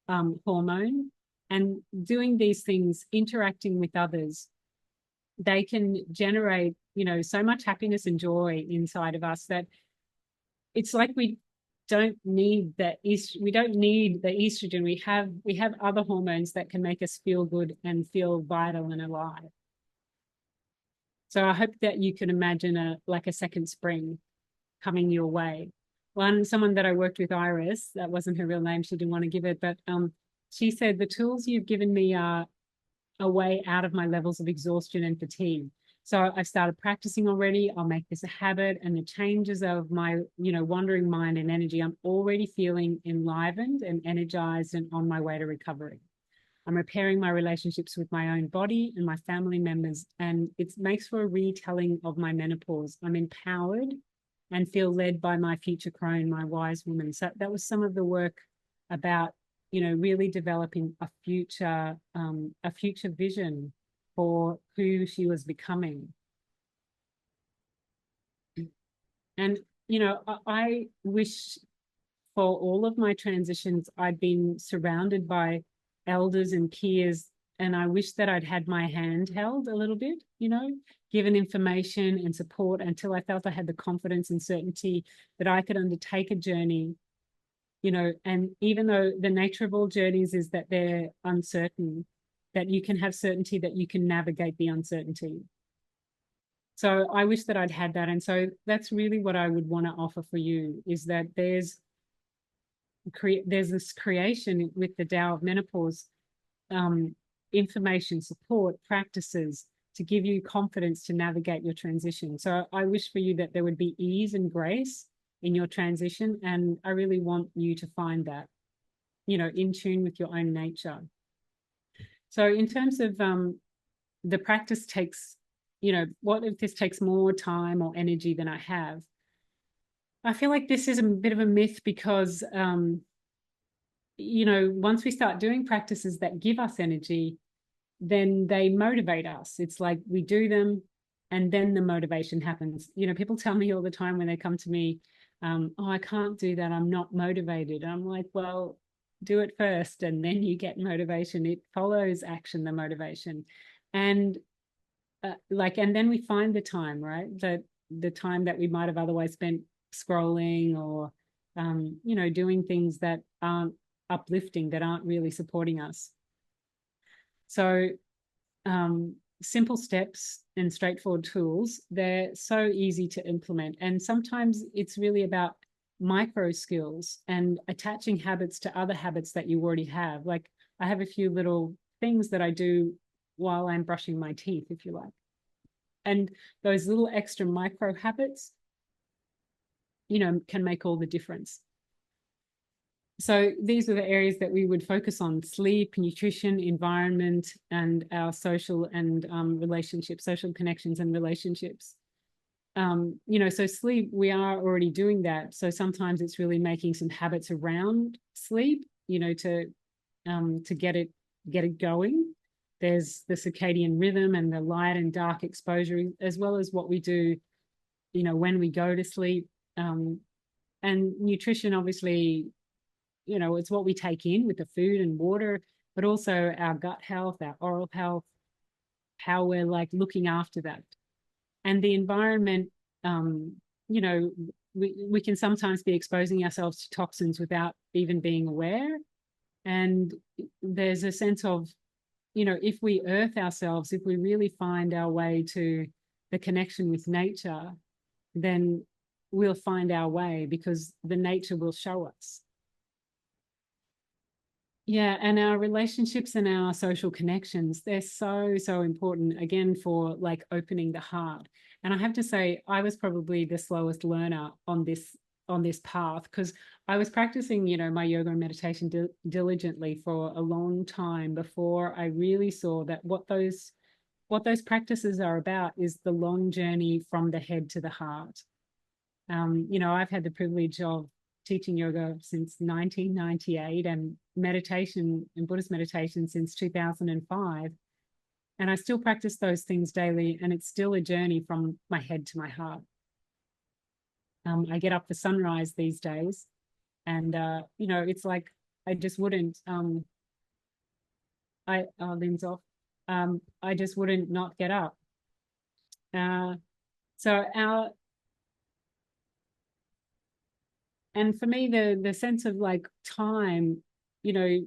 hormone. And doing these things, interacting with others, they can generate, so much happiness and joy inside of us that it's like we don't need we don't need the estrogen. We have other hormones that can make us feel good and feel vital and alive. So I hope that you can imagine a second spring coming your way. Someone that I worked with, Iris, that wasn't her real name, she didn't want to give it, but she said, the tools you've given me are a way out of my levels of exhaustion and fatigue. So I've started practicing already. I'll make this a habit, and the changes of my, wandering mind and energy, I'm already feeling enlivened and energized and on my way to recovery. I'm repairing my relationships with my own body and my family members, and it makes for a retelling of my menopause. I'm empowered and feel led by my future crone, my wise woman. So that was some of the work about, really developing a future vision for who she was becoming. And, I wish for all of my transitions, I'd been surrounded by elders and peers, and I wish that I'd had my hand held a little bit, given information and support until I felt I had the confidence and certainty that I could undertake a journey, and even though the nature of all journeys is that they're uncertain, that you can have certainty that you can navigate the uncertainty. So I wish that I'd had that. And so that's really what I would want to offer for you, is that there's this creation with the Tao of Menopause, information, support, practices to give you confidence to navigate your transition. So I wish for you that there would be ease and grace in your transition. And I really want you to find that, in tune with your own nature. So in terms of the practice takes, what if this takes more time or energy than I have? I feel like this is a bit of a myth because, once we start doing practices that give us energy, then they motivate us. It's like we do them and then the motivation happens. People tell me all the time when they come to me, oh, I can't do that, I'm not motivated. I'm like, well, do it first and then you get motivation. It follows action, the motivation. And and then we find the time, right? The time that we might have otherwise spent scrolling or, doing things that aren't uplifting, that aren't really supporting us. So simple steps and straightforward tools, they're so easy to implement. And sometimes it's really about micro skills and attaching habits to other habits that you already have. Like I have a few little things that I do while I'm brushing my teeth, if you like. And those little extra micro habits, can make all the difference. So these are the areas that we would focus on: sleep, nutrition, environment, and our social and relationships, social connections and relationships. So sleep, we are already doing that. So sometimes it's really making some habits around sleep, to get it going. There's the circadian rhythm and the light and dark exposure, as well as what we do, when we go to sleep. And nutrition, obviously, it's what we take in with the food and water, but also our gut health, our oral health, how we're looking after that. And the environment, we can sometimes be exposing ourselves to toxins without even being aware. And there's a sense of, if we earth ourselves, if we really find our way to the connection with nature, then we'll find our way because the nature will show us. Yeah, and our relationships and our social connections, they're so, so important, again, for opening the heart. And I have to say, I was probably the slowest learner on this path, because I was practicing, my yoga and meditation diligently for a long time before I really saw that what those practices are about is the long journey from the head to the heart. I've had the privilege of teaching yoga since 1998 and meditation and Buddhist meditation since 2005. And I still practice those things daily, and it's still a journey from my head to my heart. I get up for sunrise these days, and it's like I just wouldn't. Lynn's off. I just wouldn't not get up. So our and for me, the sense of like time, you know,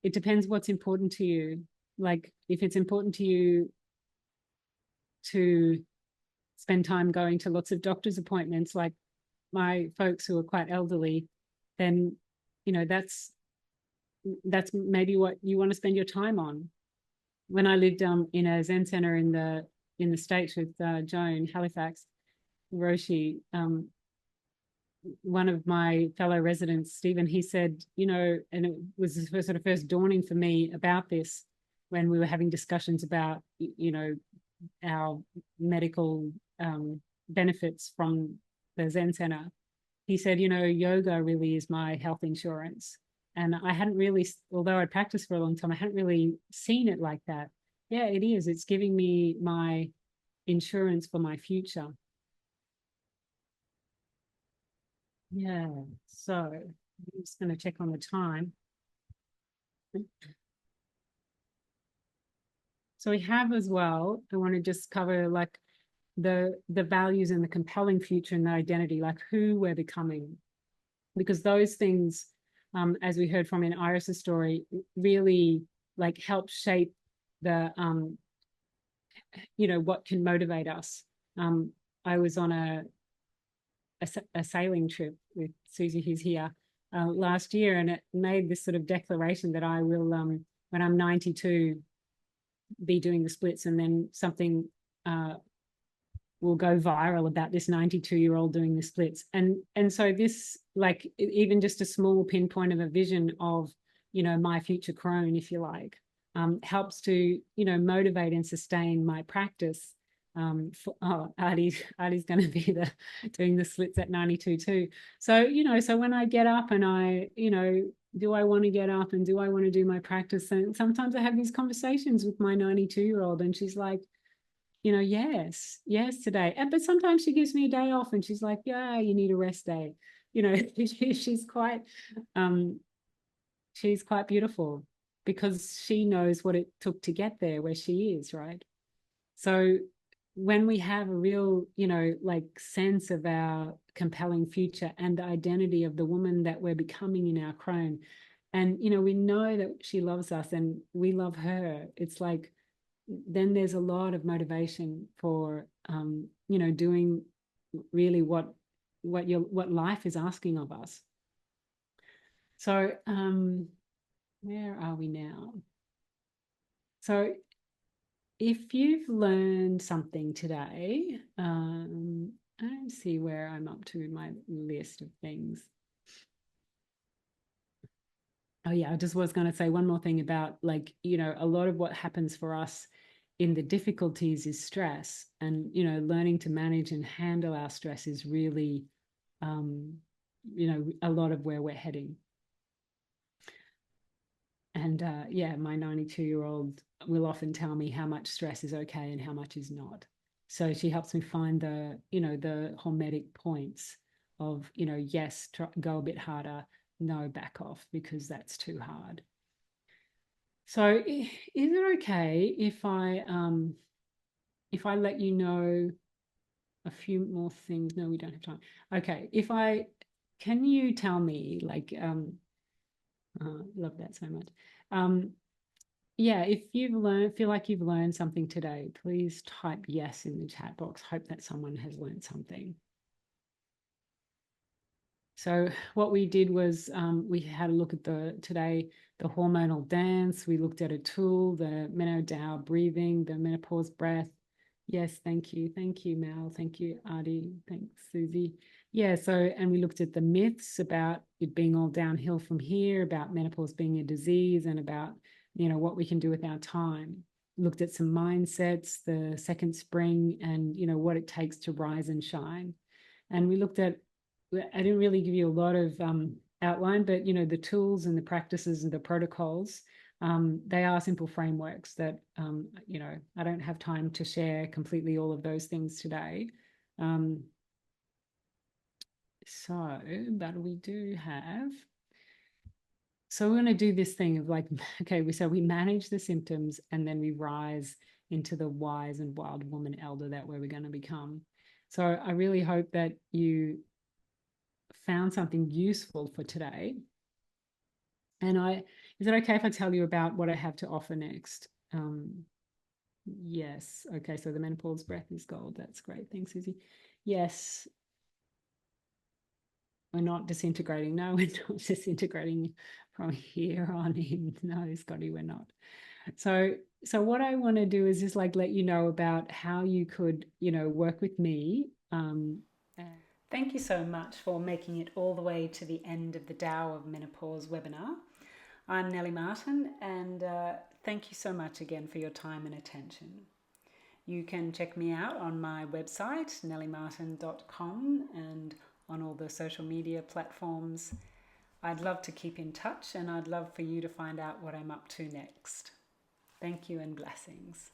it depends what's important to you. Like if it's important to you to spend time going to lots of doctor's appointments, like my folks who are quite elderly, then that's maybe what you want to spend your time on. When I lived in a Zen center in the States with Joan Halifax Roshi, one of my fellow residents, Stephen, he said, and it was the sort of first dawning for me about this when we were having discussions about, our medical benefits from the Zen Center. He said, yoga really is my health insurance. And I hadn't really, although I practiced for a long time, I hadn't really seen it like that. Yeah, it is. It's giving me my insurance for my future. Yeah. So I'm just going to check on the time. So we have as well, I want to just cover like the values and the compelling future and the identity, like who we're becoming. Because those things, as we heard from in Iris's story, really like help shape the what can motivate us. I was on a sailing trip with Susie, who's here, last year, and it made this sort of declaration that I will, when I'm 92, be doing the splits, and then something will go viral about this 92-year-old doing the splits. And so this, like, even just a small pinpoint of a vision of, my future crone, if you like, helps to, motivate and sustain my practice. Artie's going to be doing the splits at 92 too. So, so when I get up and I, do I want to get up and do I want to do my practice? And sometimes I have these conversations with my 92-year-old, and she's like, yes today. But sometimes she gives me a day off and she's like, yeah, you need a rest day. She's quite beautiful because she knows what it took to get there where she is, right? So when we have a real, like sense of our compelling future and the identity of the woman that we're becoming in our crone, and, we know that she loves us and we love her, it's like, then there's a lot of motivation for, doing really what life is asking of us. So where are we now? So if you've learned something today, I see where I'm up to in my list of things. Oh yeah, I just was going to say one more thing about, like, a lot of what happens for us in the difficulties is stress, and, learning to manage and handle our stress is really, a lot of where we're heading. And yeah, my 92-year-old will often tell me how much stress is okay and how much is not. So she helps me find the hormetic points of, yes, go a bit harder, no, back off because that's too hard. So is it okay if I let you know a few more things? No, we don't have time. Okay, can you tell me, like, love that so much. Yeah, if feel like you've learned something today, please type yes in the chat box. Hope that someone has learned something. So what we did was we had a look at the hormonal dance. We looked at a tool, the Menopause breathing, the menopause breath. Yes, thank you. Thank you, Mel. Thank you, Artie. Thanks, Susie. Yeah, so, and we looked at the myths about it being all downhill from here, about menopause being a disease, and about, what we can do with our time. Looked at some mindsets, the second spring, and, what it takes to rise and shine. And we looked at, I didn't really give you a lot of outline, but, the tools and the practices and the protocols They are simple frameworks that, you know, I don't have time to share completely all of those things today. But we do have. So we're going to do this thing of like, okay, we manage the symptoms and then we rise into the wise and wild woman elder that we're going to become. So I really hope that you found something useful for today. And is it okay if I tell you about what I have to offer next? Yes. Okay. So the menopause breath is gold. That's great. Thanks, Susie. Yes. We're not disintegrating. No, we're not disintegrating from here on in. No, Scotty, we're not. So what I want to do is just like let you know about how you could, you know, work with me. Thank you so much for making it all the way to the end of the Tao of Menopause webinar. I'm NeLi Martin, and thank you so much again for your time and attention. You can check me out on my website, nelimartin.com, and on all the social media platforms. I'd love to keep in touch, and I'd love for you to find out what I'm up to next. Thank you and blessings.